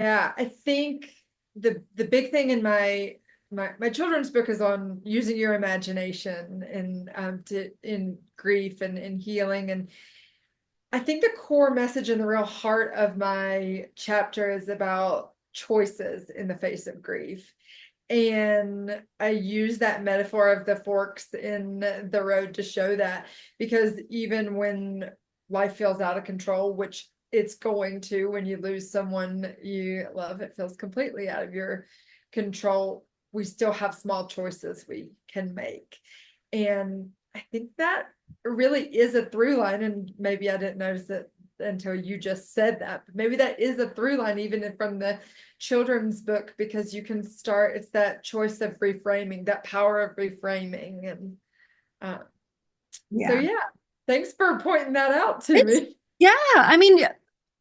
Yeah, I think the big thing in my children's book is on using your imagination and to in grief and in healing. And I think the core message and the real heart of my chapter is about choices in the face of grief. And I use that metaphor of the forks in the road to show that, because even when life feels out of control, which it's going to when you lose someone you love, it feels completely out of your control. We still have small choices we can make. And I think that really is a through line. And maybe I didn't notice it until you just said that, but maybe that is a through line, even from the children's book, because you can start, it's that choice of reframing, that power of reframing. And uh, so, Yeah. yeah, thanks for pointing that out to It's, me. yeah, I mean,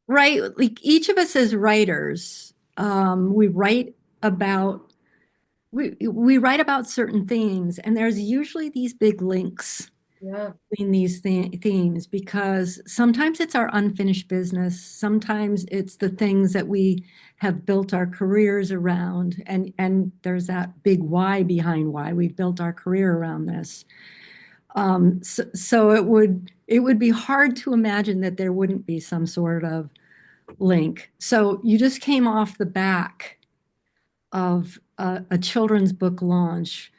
right, like each of us as writers, we write about we write about certain themes, and there's usually these big links Yeah. between these themes because sometimes it's our unfinished business, sometimes it's the things that we have built our careers around, and there's that big why behind why we've built our career around this. So it would be hard to imagine that there wouldn't be some sort of link. So you just came off the back of a children's book launch,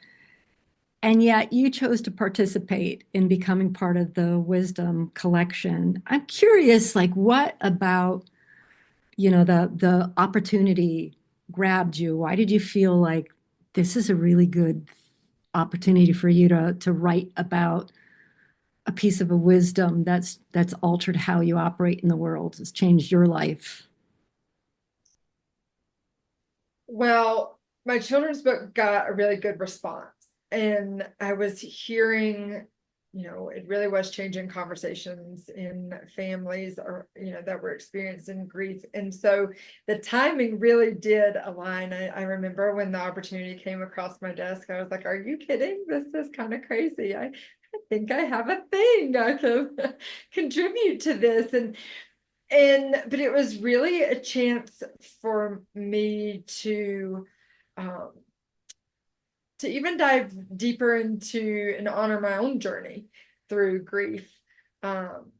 and yet you chose to participate in becoming part of the Wisdom collection. I'm curious, like what about, the opportunity grabbed you? Why did you feel like this is a really good opportunity for you to write about a piece of a wisdom that's altered how you operate in the world, has changed your life? Well, my children's book got a really good response. And I was hearing, it really was changing conversations in families, or, that were experiencing grief. And so the timing really did align. I remember when the opportunity came across my desk, I was like, are you kidding? This is kind of crazy. I think I have a thing I can contribute to this. But it was really a chance for me um, to even dive deeper into and honor my own journey through grief, um,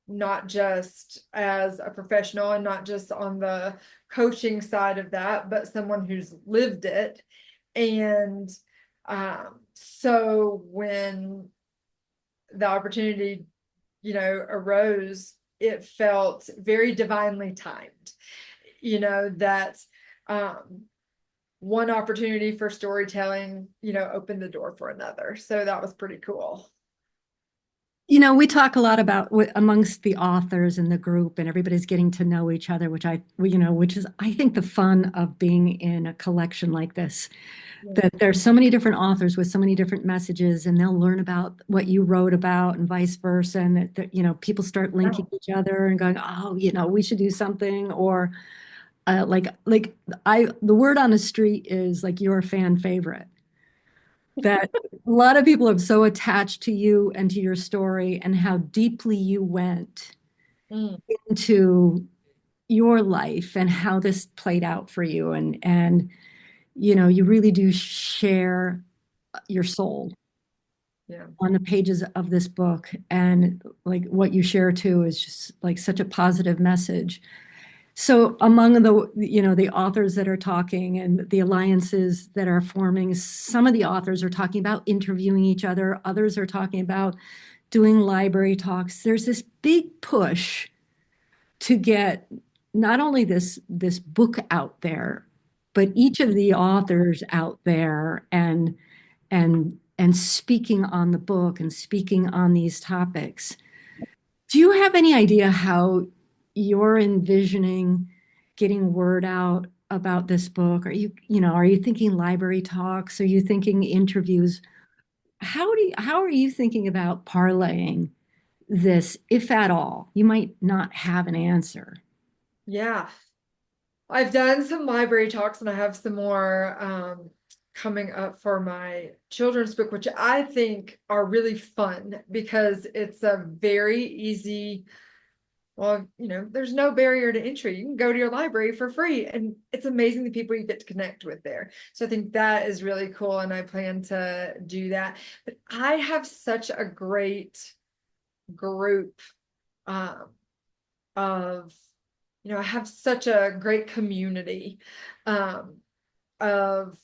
not just as a professional and not just on the coaching side of that, but someone who's lived it. And so when the opportunity, arose, it felt very divinely timed, that um, one opportunity for storytelling, opened the door for another. So that was pretty cool. We talk a lot about amongst the authors in the group, and everybody's getting to know each other, which is, I think, the fun of being in a collection like this. Yeah. That there's so many different authors with so many different messages, and they'll learn about what you wrote about, and vice versa. And people start linking each other and going, "Oh, we should do something," or the word on the street is like you're a fan favorite, that a lot of people have so attached to you and to your story and how deeply you went Mm, into your life and how this played out for you. And you really do share your soul yeah. on the pages of this book. And like what you share too is just like such a positive message. So among the authors that are talking and the alliances that are forming, some of the authors are talking about interviewing each other. Others are talking about doing library talks. There's this big push to get not only this book out there, but each of the authors out there and speaking on the book and speaking on these topics. Do you have any idea how you're envisioning getting word out about this book? Are you thinking library talks? Are you thinking interviews? How are you thinking about parlaying this, if at all? You might not have an answer. Yeah. I've done some library talks and I have some more coming up for my children's book, which I think are really fun because it's a very easy Well, there's no barrier to entry. You can go to your library for free, and it's amazing the people you get to connect with there. So I think that is really cool, and I plan to do that. But I have such a great group um, of, I have such a great community um, of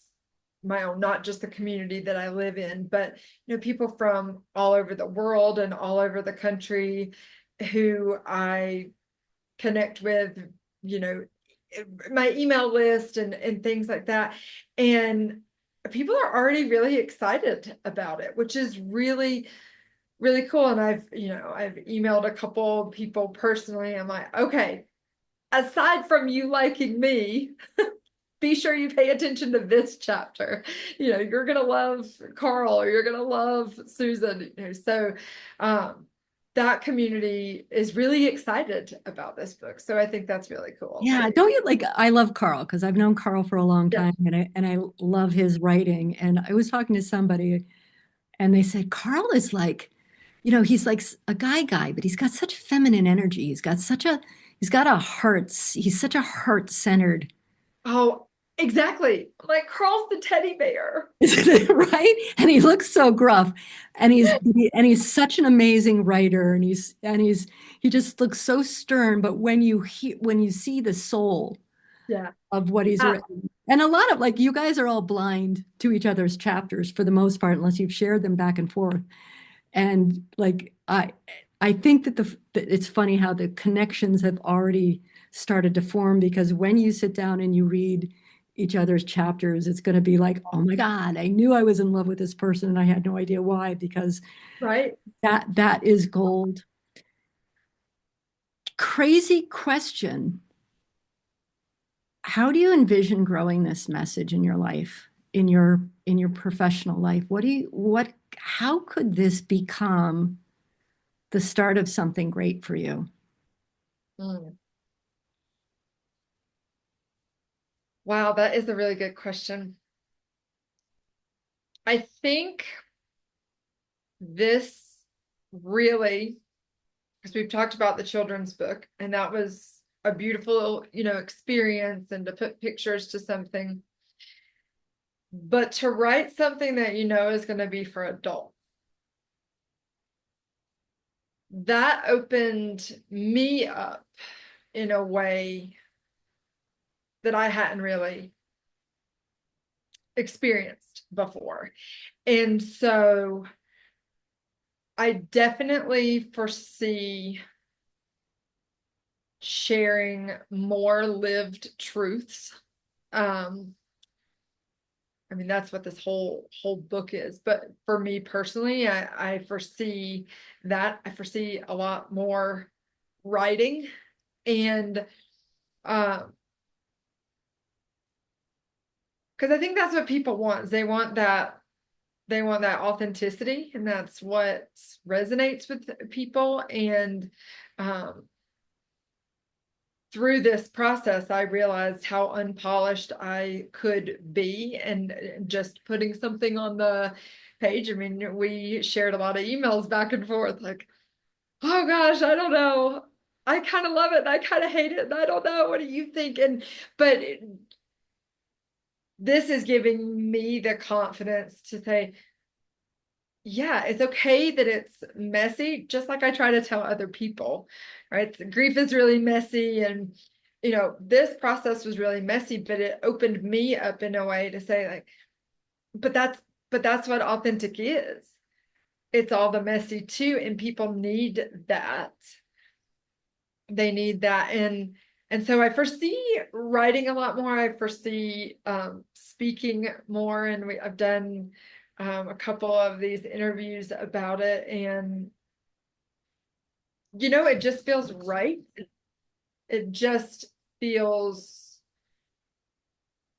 my own, not just the community that I live in, but people from all over the world and all over the country who I connect with, you know, my email list and things like that. And people are already really excited about it, which is really, really cool. And I've emailed a couple people personally. I'm like, okay, aside from you liking me, be sure you pay attention to this chapter. You're gonna love Carl or you're gonna love Susan. So that community is really excited about this book. So I think that's really cool. Yeah, don't you like I love Carl because I've known Carl for a long Yeah. time and I love his writing. And I was talking to somebody and they said Carl is like, he's like a guy, but he's got such feminine energy. He's got a heart. He's such a heart-centered. Oh, exactly. Like Carl's the teddy bear. Right? And he looks so gruff. And he's such an amazing writer he just looks so stern, but when you see the soul Yeah. of what he's Uh, written. And a lot of like you guys are all blind to each other's chapters for the most part, unless you've shared them back and forth. And like I think that it's funny how the connections have already started to form because when you sit down and you read each other's chapters, it's going to be like, oh my God, I knew I was in love with this person and I had no idea why, because right. that is gold. Crazy question. How do you envision growing this message in your life, in your professional life? How could this become the start of something great for you? Mm. Wow, that is a really good question. I think this really, because we've talked about the children's book, and that was a beautiful, experience and to put pictures to something. But to write something that is going to be for adults, that opened me up in a way that I hadn't really experienced before. And so I definitely foresee sharing more lived truths. Um, I mean, that's what this whole book is. But for me personally, I foresee that. I foresee a lot more writing and um because I think that's what people want. Is they want that authenticity, and that's what resonates with people. And um through this process, I realized how unpolished I could be, and just putting something on the page. I mean, we shared a lot of emails back and forth, like, oh gosh, I don't know. I kind of love it and I kind of hate it. And I don't know. What do you think? But this is giving me the confidence to say, yeah, it's okay that it's messy, just like I try to tell other people, right? Grief is really messy, and this process was really messy, but it opened me up in a way to say, like, but that's what authentic is. It's all the messy too, and people need that. They need that. And so I foresee writing a lot more. I foresee speaking more, and I've done a couple of these interviews about it, and it just feels right. It just feels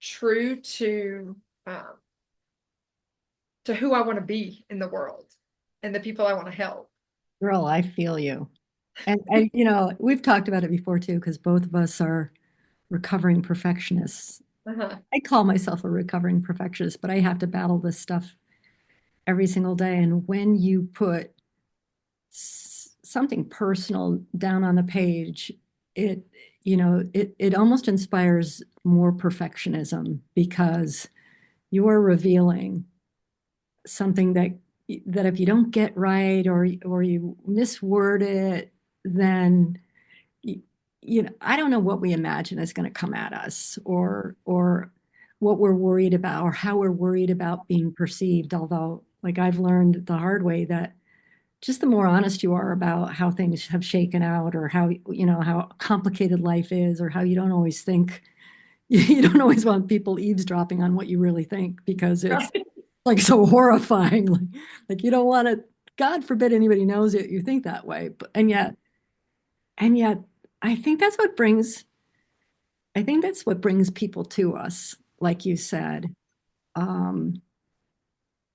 true um, to who I want to be in the world and the people I want to help. Girl, I feel you. And we've talked about it before too, because both of us are recovering perfectionists. Uh-huh. I call myself a recovering perfectionist, but I have to battle this stuff every single day. And when you put something personal down on the page, it, it almost inspires more perfectionism because you are revealing something that if you don't get right or you misword it, then y- I don't know what we imagine is going to come at us or what we're worried about or how we're worried about being perceived. Although, like I've learned the hard way that just the more honest you are about how things have shaken out or how, how complicated life is or how you don't always think, you don't always want people eavesdropping on what you really think because it's Right. like so horrifying. Like you don't want to, God forbid anybody knows it, you think that way. But, and yet I think that's what brings, I think that's what brings people to us, like you said, um,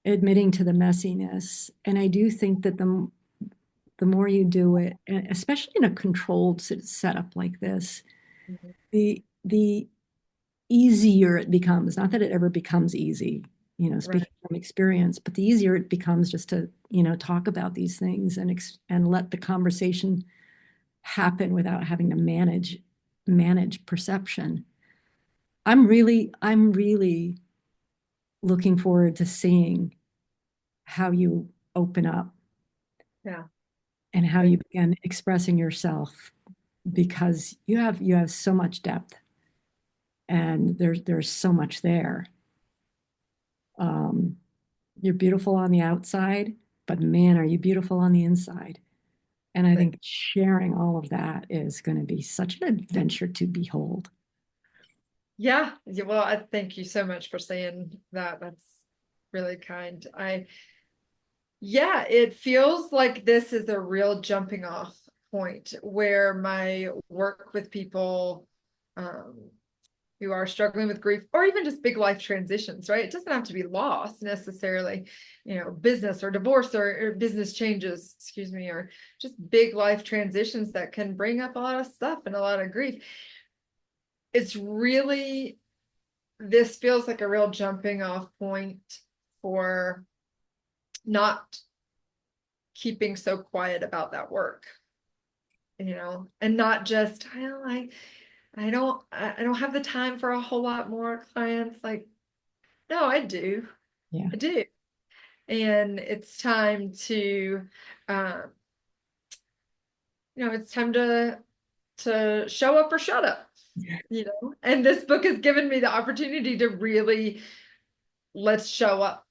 admitting to the messiness. And I do think that the more you do it, and especially in a controlled setup like this, Mhm. the easier it becomes. Not that it ever becomes easy, Right. speaking from experience, but the easier it becomes just to, talk about these things and let the conversation happen without having to manage perception. I'm really looking forward to seeing how you open up Yeah. and how Thank you begin expressing yourself because you have so much depth and there's so much there. Um, you're beautiful on the outside, but man, are you beautiful on the inside. And I you. think sharing all of that is going to be such an adventure to behold. Yeah. Yeah, well, I thank you so much for saying that. That's really kind. Yeah, it feels like this is a real jumping off point where my work with people um, who are struggling with grief or even just big life transitions, right? It doesn't have to be loss necessarily, business or divorce or business changes, excuse me, or just big life transitions that can bring up a lot of stuff and a lot of grief. It's really, this feels like a real jumping off point for not keeping so quiet about that work, and not just, well, I don't have the time for a whole lot more clients. Like, no, I do. Yeah. I do. And it's time to, um, it's time to show up or shut up, And this book has given me the opportunity to really let's show up